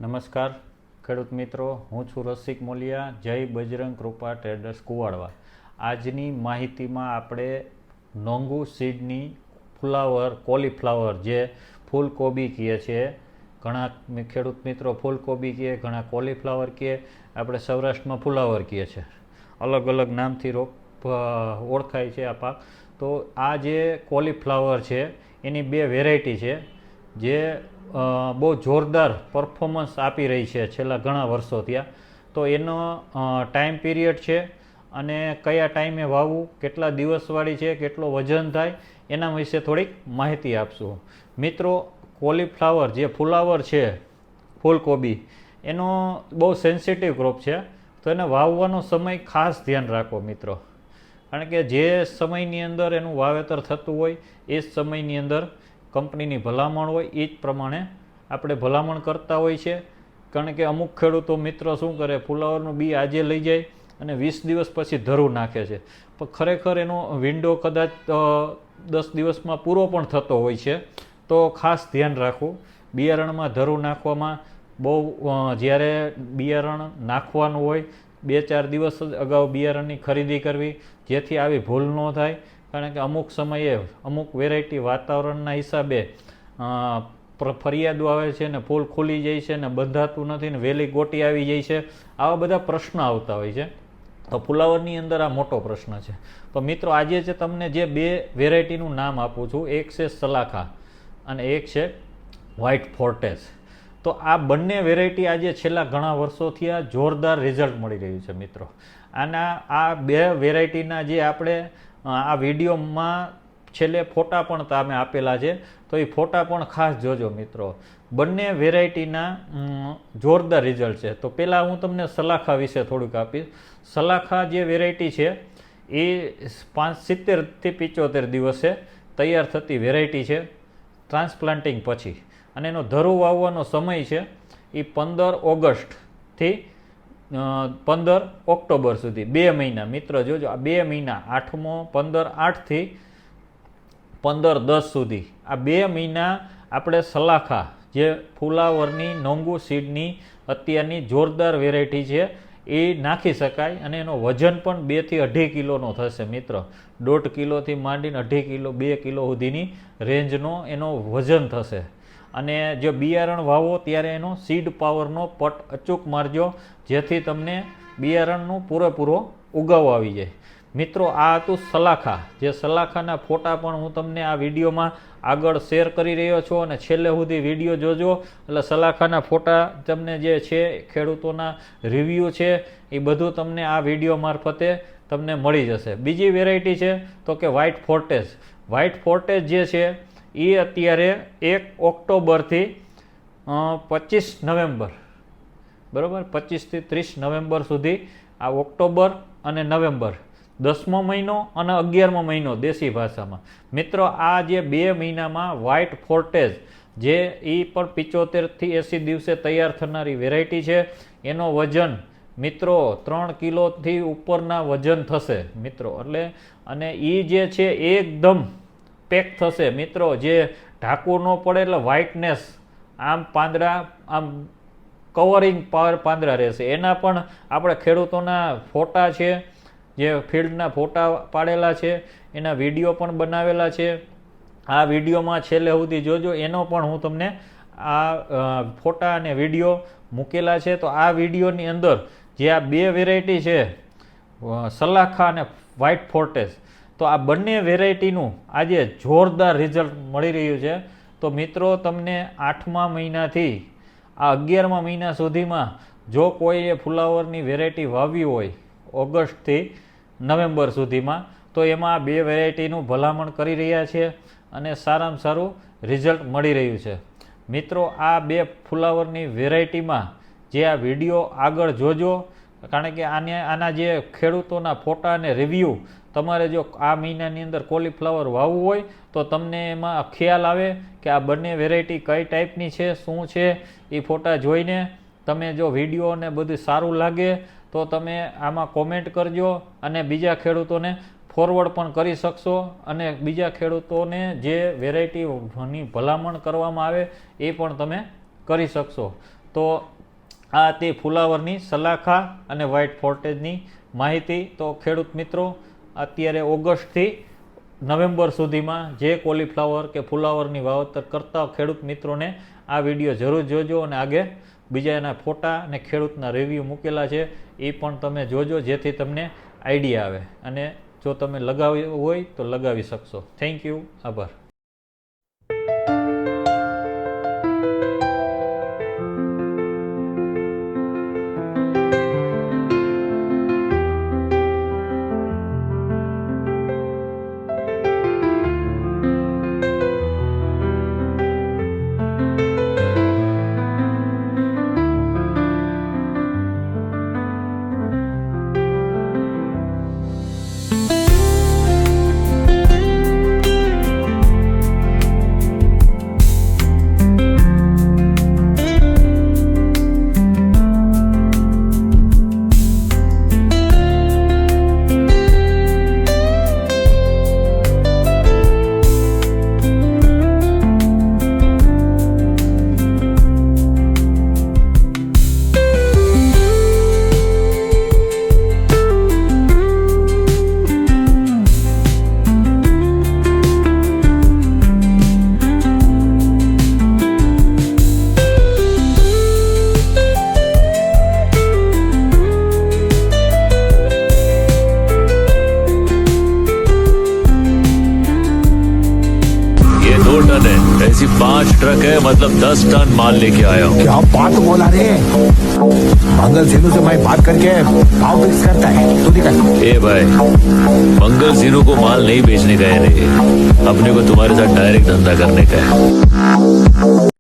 નમસ્કાર ખેડૂત મિત્રો, હું છું રસિક મોલિયા, જય બજરંગ કૃપા ટ્રેડર્સ કુવાડવા. આજની માહિતીમાં આપણે નોંગુ સીડની ફ્લાવર કોલીફ્લાવર જે ફૂલકોબી કહે છે, ઘણા ખેડૂત મિત્રો ફૂલકોબી કહે, ઘણા કોલીફ્લાવર કહે, આપણે સૌરાષ્ટ્રમાં ફુલાવર કહે છે, અલગ અલગ નામથી ઓળખાય છે આ પાક. તો આ જે કોલીફ્લાવર છે એની બે વેરાયટી છે જે બહુ જોરદાર પરફોર્મન્સ આપી રહી છે છેલ્લા ઘણા વર્ષો ત્યાં. તો એનો ટાઈમ પીરિયડ છે અને કયા ટાઈમે વાવવું, કેટલા દિવસવાળી છે, કેટલો વજન થાય, એના વિશે થોડીક માહિતી આપશું. મિત્રો, કોલીફ્લાવર જે ફુલાવર છે, ફૂલકોબી, એનો બહુ સેન્સિટિવ ક્રોપ છે. તો એને વાવવાનો સમય ખાસ ધ્યાન રાખો મિત્રો, કારણ કે જે સમયની અંદર એનું વાવેતર થતું હોય એ જ સમયની અંદર કંપનીની ભલામણ હોય એ જ પ્રમાણે આપણે ભલામણ કરતા હોય છે. કારણ કે અમુક ખેડૂતો મિત્રો શું કરે, ફુલાવરનું બી આજે લઈ જાય અને 20 દિવસ પછી ધરું નાખે છે, પણ ખરેખર એનો વિન્ડો કદાચ 10 દિવસમાં પૂરો પણ થતો હોય છે. તો ખાસ ધ્યાન રાખવું બિયારણમાં ધરું નાખવામાં. બહુ જ્યારે બિયારણ નાખવાનું હોય 2-4 દિવસ અગાઉ બિયારણની ખરીદી કરવી, જેથી આવી ભૂલ ન થાય. કારણ કે અમુક સમયે અમુક વેરાયટી વાતાવરણના હિસાબે ફરિયાદો આવે છે ને ફૂલ ખુલી જાય છે ને બંધાતું નથી ને વહેલી ગોટી આવી જાય છે, આવા બધા પ્રશ્ન આવતા હોય છે. તો ફુલાવરની અંદર આ મોટો પ્રશ્ન છે. તો મિત્રો, આજે જે તમને જે બે વેરાયટીનું નામ આપું છું, એક છે સલાખા અને એક છે વ્હાઇટ ફોર્ટેસ. તો આ બંને વેરાયટી આજે છેલ્લા ઘણા વર્ષોથી આ જોરદાર રિઝલ્ટ મળી રહ્યું છે મિત્રો. આ બે વેરાયટીના જે આપણે આ વિડીયોમાં છેલ્લે ફોટા પણ તમે આપેલા છે, તો એ ફોટા પણ ખાસ જોજો મિત્રો. બંને વેરાયટીના જોરદાર રિઝલ્ટ છે. તો પહેલાં હું તમને સલાખા વિશે થોડુંક આપીશ. સલાખા જે વેરાયટી છે એ 70થી 75 દિવસે તૈયાર થતી વેરાયટી છે ટ્રાન્સપ્લાન્ટિંગ પછી, અને એનો ધરું વાવવાનો સમય છે એ 15 ઓગસ્ટથી 15 ઓક્ટોબર સુધી, 2 મહિના. મિત્રો જોજો, આ 2 મહિના, 8મો 15/8થી 15/10 સુધી, આ 2 મહિના આપણે સલાખા જે ફુલાવરની નોંગુ સીડની અત્યારની જોરદાર વેરાયટી છે એ નાખી શકાય. અને એનો વજન પણ 2 થી 2.5 કિલોનો થશે મિત્રો. 1.5 કિલોથી માંડીને 2.5 કિલો 2 કિલો સુધીની રેન્જનો એનો વજન થશે. અને જો બિયારણ વાવો ત્યારે એનો સીડ પાવરનો પટ અચૂક મારજો, જેથી તમને બિયારણનું પૂરેપૂરો ઉગાવ આવી જાય. મિત્રો, આ હતું સલાખા. જે સલાખાના ફોટા પણ હું તમને આ વિડીયોમાં આગળ શેર કરી રહ્યો છું, અને છેલ્લે સુધી વિડીયો જોજો એટલે સલાખાના ફોટા તમને જે છે, ખેડૂતોના રિવ્યૂ છે, એ બધું તમને આ વિડીયો મારફતે તમને મળી જશે. બીજી વેરાયટી છે તો કે વ્હાઇટ ફોર્ટેસ. વ્હાઇટ ફોર્ટેસ જે છે એ અત્યારે 1 ઓક્ટોબરથી 25 નવેમ્બર, બરાબર, 25થી 30 નવેમ્બર સુધી, આ ઓક્ટોબર અને નવેમ્બર, 10મો મહિનો અને 11મો મહિનો દેશી ભાષામાં. મિત્રો, આ જે 2 મહિનામાં વ્હાઇટ ફોર્ટેસ જે એ પણ 75થી 80 દિવસે તૈયાર થનારી વેરાયટી છે, એનો વજન મિત્રો 3 કિલોથી ઉપરના વજન થશે મિત્રો. એટલે અને એ જે છે એકદમ પેક થશે મિત્રો, જે ઢાંકવું ન પડે, એટલે વ્હાઇટનેસ આમ પાંદડા આમ કવરિંગ પાંદડા રહેશે. એના પણ આપણે ખેડૂતોના ફોટા છે, જે ફિલ્ડના ફોટા પાડેલા છે, એના વિડીયો પણ બનાવેલા છે. આ વિડીયોમાં છેલ્લે સુધી જોજો, એનો પણ હું તમને આ ફોટા અને વિડીયો મૂકેલા છે. તો આ વિડીયોની અંદર જે આ બે વેરાયટી છે, સલાખા અને વ્હાઇટ ફોર્ટેસ, તો આ બંને વેરાયટીનું આજે જોરદાર રિઝલ્ટ મળી રહ્યું છે. તો મિત્રો, તમને 8મા મહિનાથી આ 11મા મહિના સુધીમાં જો કોઈએ ફુલાવરની વેરાયટી વાવવી હોય ઓગસ્ટથી નવેમ્બર સુધીમાં, તો એમાં આ બે વેરાયટીનું ભલામણ કરી રહ્યા છે અને સારામાં સારું રિઝલ્ટ મળી રહ્યું છે. મિત્રો, આ બે ફુલાવરની વેરાયટીમાં જે આ વિડીયો આગળ જોજો, કારણ કે આના જે ખેડૂતોના ફોટા અને રિવ્યૂ તમારે જો આ મહિનાની અંદર કોલીફ્લાવર વાવવું હોય તો તમને એમાં ખ્યાલ આવે કે આ બંને વેરાયટી કઈ ટાઈપની છે, શું છે. એ ફોટા જોઈને તમે જો વિડીયો ને બધું સારું લાગે તો તમે આમાં કોમેન્ટ કરજો અને બીજા ખેડૂતોને ફોરવર્ડ પણ કરી શકશો, અને બીજા ખેડૂતોને જે વેરાયટીની ભલામણ કરવામાં આવે એ પણ તમે કરી શકશો. તો આ હતી ફુલાવરની સલાખા અને વ્હાઇટ ફોર્ટેજની માહિતી. તો ખેડૂત મિત્રો, અત્યારે ઓગસ્ટથી નવેમ્બર સુધીમાં જે કોલીફ્લાવર કે ફુલાવરની વાવેતર કરતા ખેડૂત મિત્રોને આ વિડીયો જરૂર જોજો, અને આગળ બીજા એના ફોટા અને ખેડૂતના રિવ્યૂ મૂકેલા છે એ પણ તમે જોજો, જેથી તમને આઈડિયા આવે, અને જો તમે લગાવ્યું હોય તો લગાવી શકશો. થેન્ક યુ, આભાર. ऐसी 5 ट्रक है, मतलब 10 टन माल लेके आया हूँ. क्या बात बोला रे। मंगल सिन्नू से मैं बात करके भाव फिक्स करता है, तू निकल। ए भाई, मंगल सिन्नू को माल नहीं बेचने का है रे, अपने को तुम्हारे साथ डायरेक्ट धंधा करने का है.